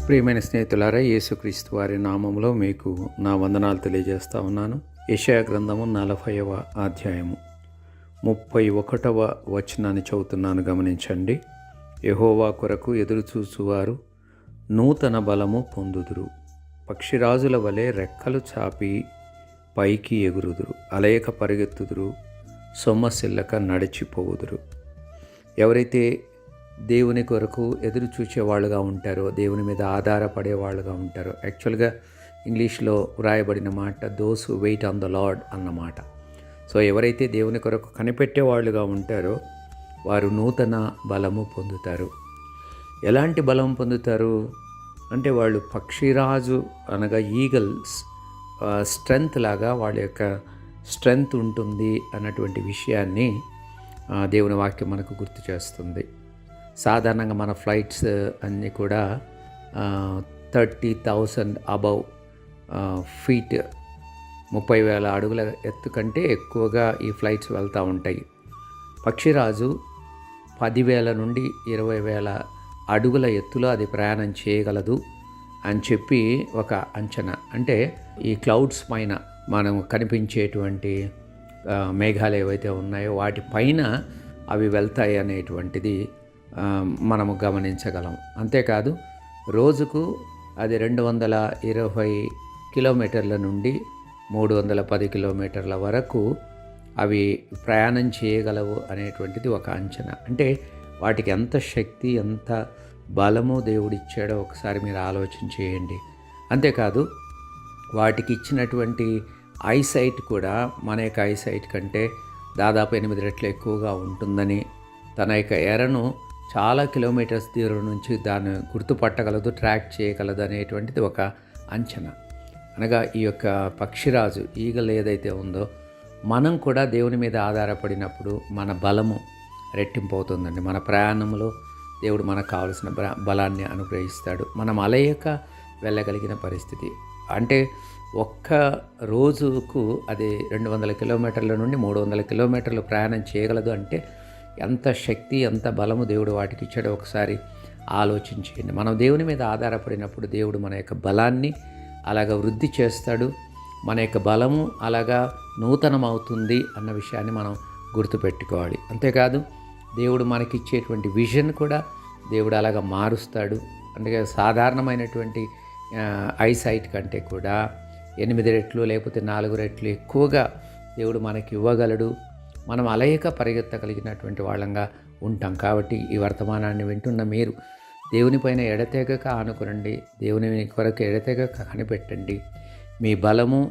ప్రియమైన స్నేహితులారా, యేసుక్రీస్తు వారి నామంలో మీకు నా వందనాలు తెలియజేస్తా ఉన్నాను. యెషయా గ్రంథము 40వ అధ్యాయము 31వ వచనాన్ని చదువుతున్నాను, గమనించండి. యెహోవా కొరకు ఎదురుచూచువారు నూతన బలము పొందుదురు, పక్షిరాజుల వలె రెక్కలు చాపి పైకి ఎగురుదురు, అలయక పరిగెత్తుదురు, సొమ్మసిల్లక నడిచిపోవుదురు. ఎవరైతే దేవుని కొరకు ఎదురు చూచేవాళ్ళుగా ఉంటారో, దేవుని మీద ఆధారపడేవాళ్ళుగా ఉంటారో, యాక్చువల్గా ఇంగ్లీష్లో వ్రాయబడిన మాట those who wait on the lord అన్నమాట. సో ఎవరైతే దేవుని కొరకు కనిపెట్టేవాళ్ళుగా ఉంటారో వారు నూతన బలము పొందుతారు. ఎలాంటి బలం పొందుతారు అంటే, వాళ్ళు పక్షిరాజు అనగా ఈగల్స్ స్ట్రెంగ్త్ లాగా వాళ్ళ యొక్క స్ట్రెంగ్త్ ఉంటుంది అన్నటువంటి విషయాన్ని దేవుని వాక్యం మనకు గుర్తు చేస్తుంది. సాధారణంగా మన ఫ్లైట్స్ అన్నీ కూడా 30,000 అబవ్ ఫీట్, 30,000 అడుగుల ఎత్తు కంటే ఎక్కువగా ఈ ఫ్లైట్స్ వెళ్తూ ఉంటాయి. పక్షిరాజు 10,000 నుండి 20,000 అడుగుల ఎత్తులో అది ప్రయాణం చేయగలదు అని చెప్పి ఒక అంచనా. అంటే ఈ క్లౌడ్స్ పైన మనం కనిపించేటువంటి మేఘాలు ఏవైతే ఉన్నాయో వాటి పైన అవి వెళ్తాయి అనేటువంటిది మనము గమనించగలం. అంతేకాదు, రోజుకు అది 220 కిలోమీటర్ల నుండి 310 కిలోమీటర్ల వరకు అవి ప్రయాణం చేయగలవు అనేటువంటిది ఒక అంచనా. అంటే వాటికి ఎంత శక్తి, ఎంత బలము దేవుడిచ్చాడో ఒకసారి మీరు ఆలోచన చేయండి. అంతేకాదు, వాటికి ఇచ్చినటువంటి ఐసైట్ కూడా మన యొక్క ఐసైట్ కంటే దాదాపు 8 రెట్లు ఎక్కువగా ఉంటుందని, తన యొక్క ఎరను చాలా కిలోమీటర్స్ దూరం నుంచి దాన్ని గుర్తుపట్టగలదు, ట్రాక్ చేయగలదు అనేటువంటిది ఒక అంచనా. అనగా ఈ యొక్క పక్షిరాజు ఈగల్ ఏదైతే ఉందో, మనం కూడా దేవుని మీద ఆధారపడినప్పుడు మన బలము రెట్టింపు అవుతుందండి. మన ప్రయాణంలో దేవుడు మనకు కావలసిన బలాన్ని అనుగ్రహిస్తాడు. మనం అలయక వెళ్ళగలిగిన పరిస్థితి. అంటే ఒక్క రోజుకు అది 200 కిలోమీటర్ల నుండి 300 కిలోమీటర్లు ప్రయాణం చేయగలదు. అంటే ఎంత శక్తి, ఎంత బలము దేవుడు వాటికి ఇచ్చాడో ఒకసారి ఆలోచించేయండి. మనం దేవుని మీద ఆధారపడినప్పుడు దేవుడు మన యొక్క బలాన్ని అలాగా వృద్ధి చేస్తాడు. మన యొక్క బలము అలాగా నూతనమవుతుంది అన్న విషయాన్ని మనం గుర్తుపెట్టుకోవాలి. అంతేకాదు, దేవుడు మనకిచ్చేటువంటి విజన్ కూడా దేవుడు అలాగా మారుస్తాడు. అంటే సాధారణమైనటువంటి ఐసైట్ కంటే కూడా 8 రెట్లు లేకపోతే 4 రెట్లు ఎక్కువగా దేవుడు మనకి ఇవ్వగలడు. మనం అలయక పరిగెత్తగలిగినటువంటి వాళ్ళంగా ఉంటాం. కాబట్టి ఈ వర్తమానాన్ని వింటున్న మీరు దేవునిపైన ఎడతెగక ఆనుకునండి, దేవుని కొరకు ఎడతెగక కనిపెట్టండి. మీ బలము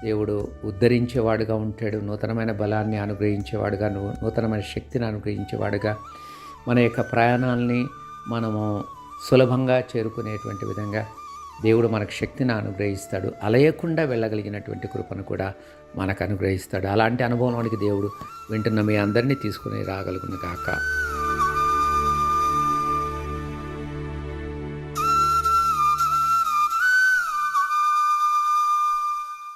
దేవుడు ఉద్ధరించేవాడుగా ఉంటాడు. నూతనమైన బలాన్ని అనుగ్రహించేవాడుగా, నూతనమైన శక్తిని అనుగ్రహించేవాడుగా, మన యొక్క ప్రయాణాలని మనము సులభంగా చేరుకునేటువంటి విధంగా దేవుడు మనకు శక్తిని అనుగ్రహిస్తాడు. అలయకుండా వెళ్ళగలిగినటువంటి కృపను కూడా మనకు అనుగ్రహిస్తాడు. అలాంటి అనుభవంలోనికి దేవుడు వింటున్న మీ అందరినీ తీసుకుని రాగలుగును గాక.